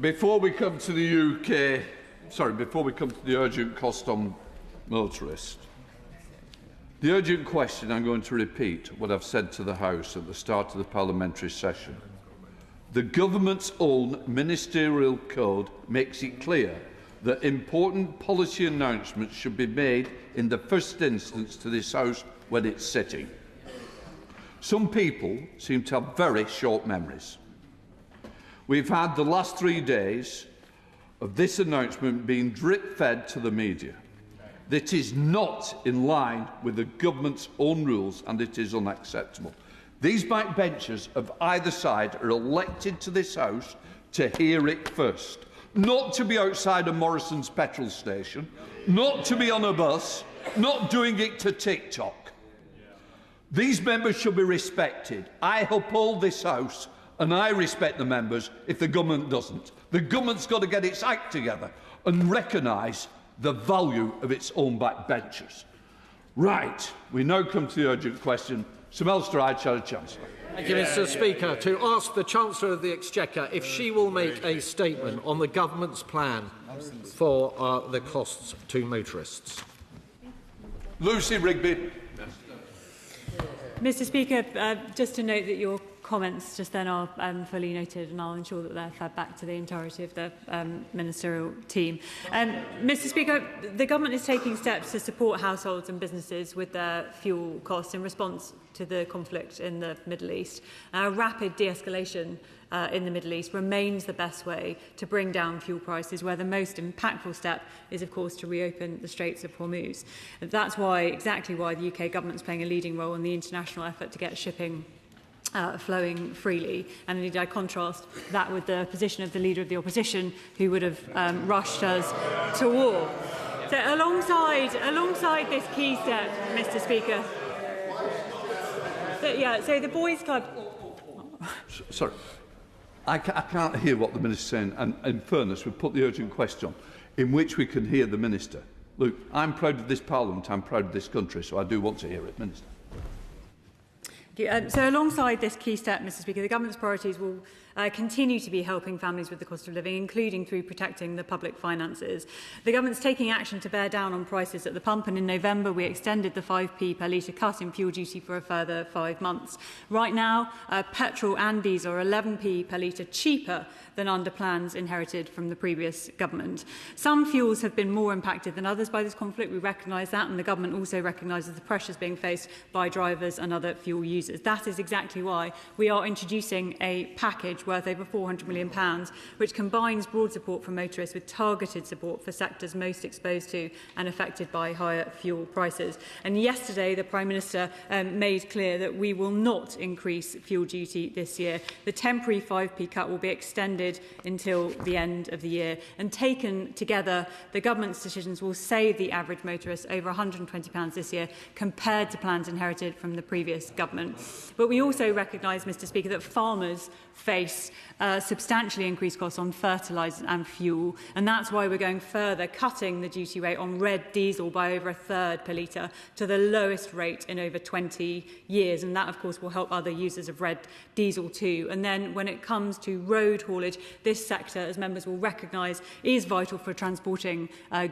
Before we come to the urgent cost on motorists, the urgent question, I'm going to repeat what I've said to the House at the start of the parliamentary session. The government's own ministerial code makes it clear that important policy announcements should be made in the first instance to this House when it's sitting. Some people seem to have very short memories. We've had the last 3 days of this announcement being drip-fed to the media. That is not in line with the government's own rules, and it is unacceptable. These backbenchers of either side are elected to this House to hear it first, not to be outside of Morrison's petrol station, not to be on a bus, not doing it to TikTok. These members should be respected. I uphold this House and I respect the members if the government doesn't. The government's got to get its act together and recognise the value of its own backbenchers. Right, we now come to the urgent question. Sir Melstride, Chancellor. Thank you, Mr. Speaker. To ask the Chancellor of the Exchequer if she will make a statement on the government's plan for the costs to motorists. Lucy Rigby. Mr. Speaker, just to note that your comments just then are fully noted, and I'll ensure that they're fed back to the entirety of the ministerial team. Mr. Speaker, the government is taking steps to support households and businesses with their fuel costs in response to the conflict in the Middle East. Rapid de-escalation in the Middle East remains the best way to bring down fuel prices, where the most impactful step is, of course, to reopen the Straits of Hormuz. That's exactly why the UK government is playing a leading role in the international effort to get shipping flowing freely. And indeed, I contrast that with the position of the Leader of the Opposition, who would have rushed us to war. So alongside this key step, Mr. Speaker, so the Boys Club... Sorry. I can't hear what the Minister's saying, and in fairness, we've put the urgent question in which we can hear the Minister. Look, I'm proud of this Parliament, I'm proud of this country, so I do want to hear it, Minister. So alongside this key step, Mr. Speaker, the government's priorities will continue to be helping families with the cost of living, including through protecting the public finances. The government's taking action to bear down on prices at the pump, and in November we extended the 5p per litre cut in fuel duty for a further 5 months. Right now, petrol and diesel are 11p per litre cheaper than under plans inherited from the previous government. Some fuels have been more impacted than others by this conflict. We recognise that, and the government also recognises the pressures being faced by drivers and other fuel users. That is exactly why we are introducing a package worth over £400 million, which combines broad support for motorists with targeted support for sectors most exposed to and affected by higher fuel prices. And yesterday, the Prime Minister made clear that we will not increase fuel duty this year. The temporary 5p cut will be extended until the end of the year. And taken together, the government's decisions will save the average motorist over £120 this year compared to plans inherited from the previous government. But we also recognise, Mr. Speaker, that farmers face substantially increased costs on fertilisers and fuel, and that's why we're going further, cutting the duty rate on red diesel by over a third per litre to the lowest rate in over 20 years, and that, of course, will help other users of red diesel too. And then when it comes to road haulage, this sector, as members will recognise, is vital for transporting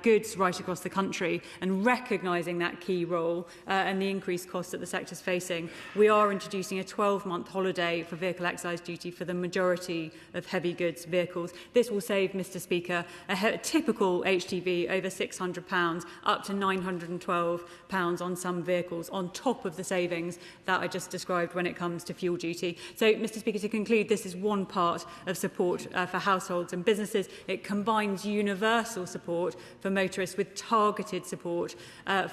goods right across the country, and recognising that key role and the increased costs that the sector is facing, we are introducing a 12-month holiday for vehicle excise duty for the majority of heavy goods vehicles. This will save, Mr. Speaker, a typical HGV over £600, up to £912 on some vehicles, on top of the savings that I just described when it comes to fuel duty. So, Mr. Speaker, to conclude, this is one part of support for households and businesses. It combines universal support for motorists with targeted support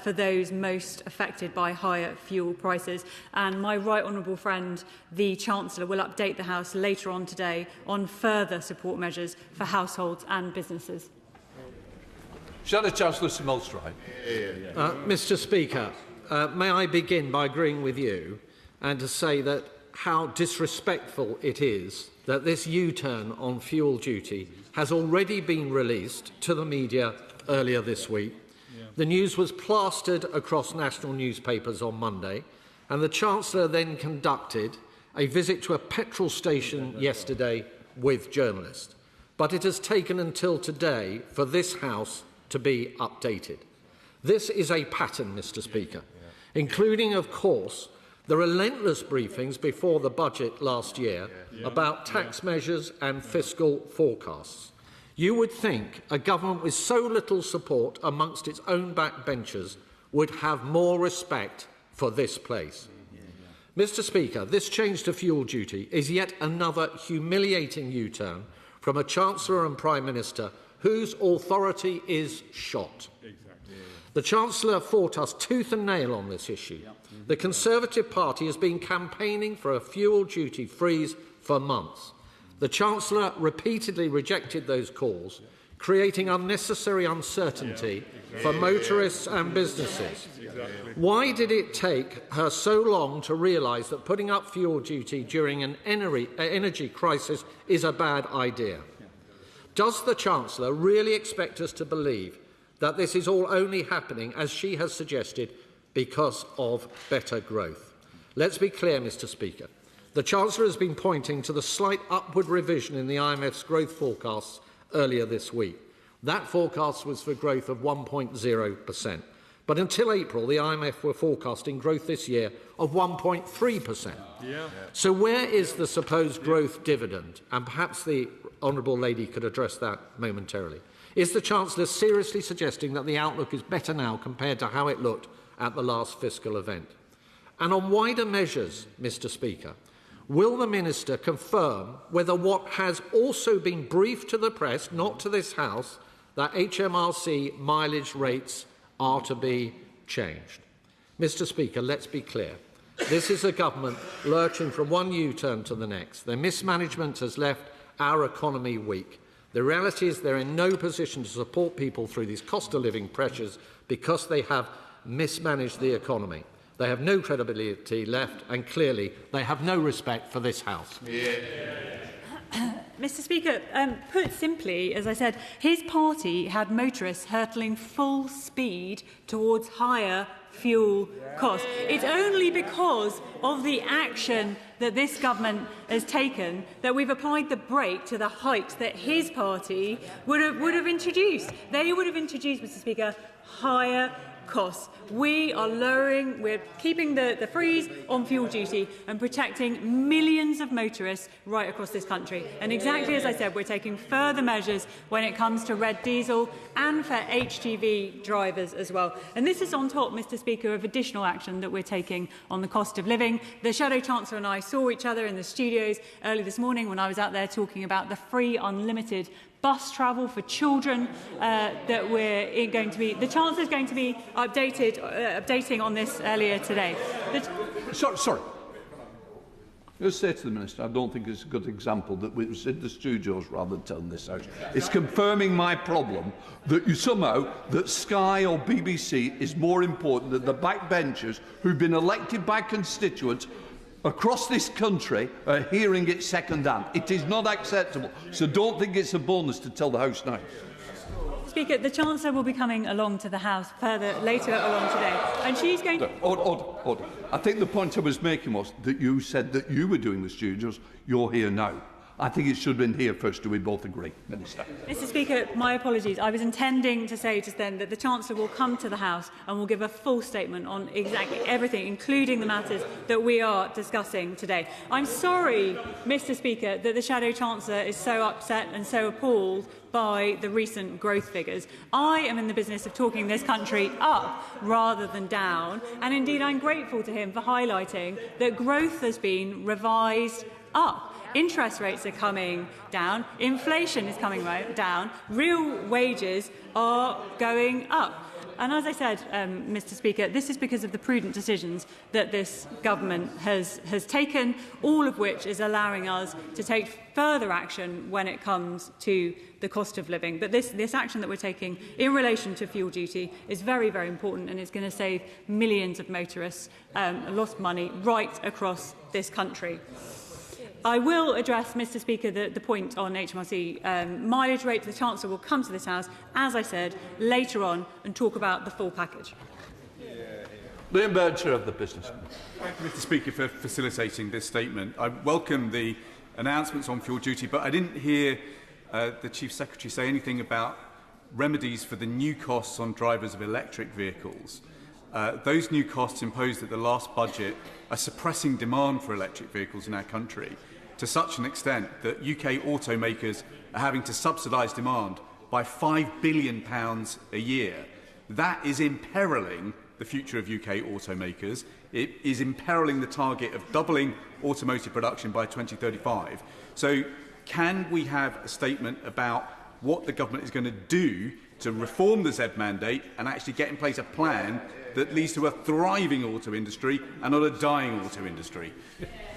for those most affected by higher fuel prices. And my right honourable friend, the Chancellor, will update the House later on today on further support measures for households and businesses. Shadow Chancellor Sir Molstride. Mr. Speaker, may I begin by agreeing with you and to say that how disrespectful it is that this U-turn on fuel duty has already been released to the media earlier this week. The news was plastered across national newspapers on Monday, and the Chancellor then conducted a visit to a petrol station yesterday with journalists. but it has taken until today for this House to be updated. This is a pattern, Mr. Speaker, including, of course, the relentless briefings before the budget last year about tax measures and fiscal forecasts. You would think a government with so little support amongst its own backbenchers would have more respect for this place. Mr. Speaker, this change to fuel duty is yet another humiliating U-turn from a Chancellor and Prime Minister whose authority is shot. The Chancellor fought us tooth and nail on this issue. The Conservative Party has been campaigning for a fuel duty freeze for months. The Chancellor repeatedly rejected those calls, creating unnecessary uncertainty for motorists and businesses. Why did it take her so long to realise that putting up fuel duty during an energy crisis is a bad idea? Does the Chancellor really expect us to believe that this is all only happening, as she has suggested, because of better growth? Let's be clear, Mr. Speaker. The Chancellor has been pointing to the slight upward revision in the IMF's growth forecasts earlier this week. That forecast was for growth of 1.0%. But until April, the IMF were forecasting growth this year of 1.3%. So where is the supposed growth dividend? And perhaps the honourable lady could address that momentarily. Is the Chancellor seriously suggesting that the outlook is better now compared to how it looked at the last fiscal event? And on wider measures, Mr. Speaker, will the Minister confirm whether what has also been briefed to the press, not to this House, that HMRC mileage rates are to be changed? Mr. Speaker, let's be clear. This is a government lurching from one U-turn to the next. Their mismanagement has left our economy weak. The reality is they're in no position to support people through these cost-of-living pressures because they have mismanaged the economy. They have no credibility left, and clearly they have no respect for this House. Mr. Speaker, put simply, as I said, his party had motorists hurtling full speed towards higher fuel costs. It's only because of the action that this government has taken that we've applied the brake to the height that his party would have introduced. They would have introduced, Mr. Speaker, higher costs. We're keeping the freeze on fuel duty and protecting millions of motorists right across this country. And exactly as I said, we're taking further measures when it comes to red diesel and for HGV drivers as well. And this is on top, Mr. Speaker, of additional action that we're taking on the cost of living. The Shadow Chancellor and I saw each other in the studios early this morning when I was out there talking about the free unlimited bus travel for children that we're going to be. The Chancellor is going to be updating on this earlier today. Sorry. I'll say to the Minister, I don't think it's a good example that we was in the studios rather than telling this out. It's confirming my problem that that Sky or BBC is more important than the backbenchers who've been elected by constituents across this country are hearing it second-hand. It is not acceptable. So don't think it's a bonus to tell the House now. Speaker, the Chancellor will be coming along to the House later along today, and she's going to... Order. I think the point I was making was that you said that you were doing the studios. You're here now. I think it should have been here first. Do we both agree, Minister? Mr. Speaker, my apologies. I was intending to say just then that the Chancellor will come to the House and will give a full statement on exactly everything, including the matters that we are discussing today. I'm sorry, Mr. Speaker, that the Shadow Chancellor is so upset and so appalled by the recent growth figures. I am in the business of talking this country up rather than down, and indeed I'm grateful to him for highlighting that growth has been revised up. Interest rates are coming down, inflation is coming down, real wages are going up. And as I said, Mr. Speaker, this is because of the prudent decisions that this government has taken, all of which is allowing us to take further action when it comes to the cost of living. But this action that we're taking in relation to fuel duty is very, very important, and it's going to save millions of motorists lost money right across this country. I will address, Mr. Speaker, the point on HMRC mileage rate. The Chancellor will come to this House, as I said, later on and talk about the full package. Liam Bird, Chair of the Business. Thank you, Mr. Speaker, for facilitating this statement. I welcome the announcements on fuel duty, but I didn't hear the Chief Secretary say anything about remedies for the new costs on drivers of electric vehicles. Those new costs imposed at the last budget are suppressing demand for electric vehicles in our country to such an extent that UK automakers are having to subsidise demand by £5 billion a year. That is imperiling the future of UK automakers. It is imperiling the target of doubling automotive production by 2035. So can we have a statement about what the government is going to do to reform the Z mandate and actually get in place a plan that leads to a thriving auto industry and not a dying auto industry?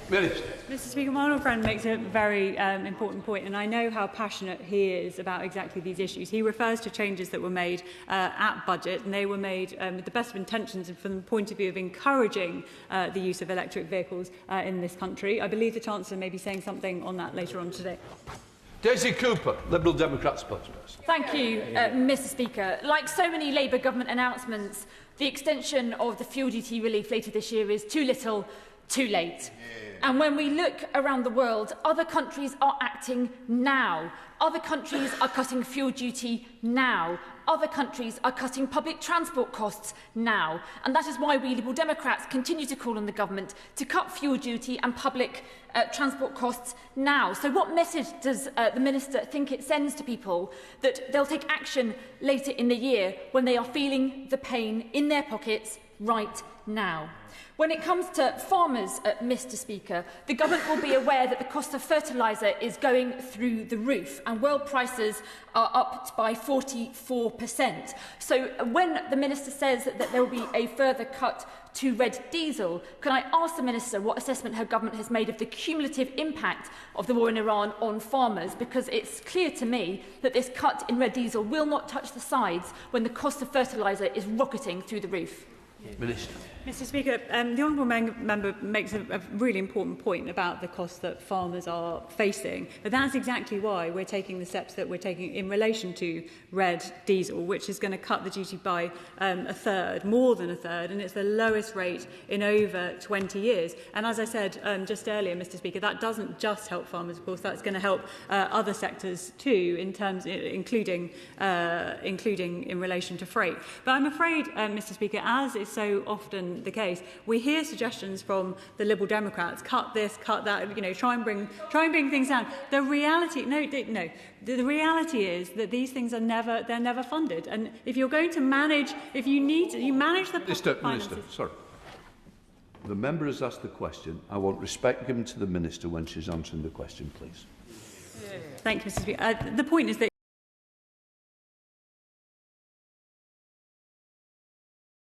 Mr. Speaker, my honourable friend makes a very important point, and I know how passionate he is about exactly these issues. He refers to changes that were made at budget, and they were made with the best of intentions and from the point of view of encouraging the use of electric vehicles in this country. I believe the Chancellor may be saying something on that later on today. Daisy Cooper, Liberal Democrat spokesperson. Thank you, Mr. Speaker. Like so many Labour government announcements, the extension of the fuel duty relief later this year is too little, too late. And when we look around the world, other countries are acting now. Other countries are cutting fuel duty now. Other countries are cutting public transport costs now. And that is why we Liberal Democrats continue to call on the government to cut fuel duty and public transport costs now. So what message does the Minister think it sends to people that they'll take action later in the year when they are feeling the pain in their pockets right now? When it comes to farmers, Mr. Speaker, the government will be aware that the cost of fertiliser is going through the roof and world prices are up by 44%. So when the Minister says that there will be a further cut to red diesel, can I ask the Minister what assessment her government has made of the cumulative impact of the war in Iran on farmers? Because it's clear to me that this cut in red diesel will not touch the sides when the cost of fertiliser is rocketing through the roof. Minister. Mr. Speaker, the honourable member makes a really important point about the costs that farmers are facing. But that's exactly why we're taking the steps that we're taking in relation to red diesel, which is going to cut the duty by a third, more than a third, and it's the lowest rate in over 20 years. And as I said just earlier, Mr. Speaker, that doesn't just help farmers, of course, that's going to help other sectors too, including in relation to freight. But I'm afraid, Mr. Speaker, as is so often the case, we hear suggestions from the Liberal Democrats, cut this, cut that, try and bring things down. The reality, the reality is that these things are never funded. And if you're going to manage, you manage the finances. Minister, sorry. The member has asked the question. I want respect given to the Minister when she's answering the question, please. Thank you, Mr. Speaker. The point is that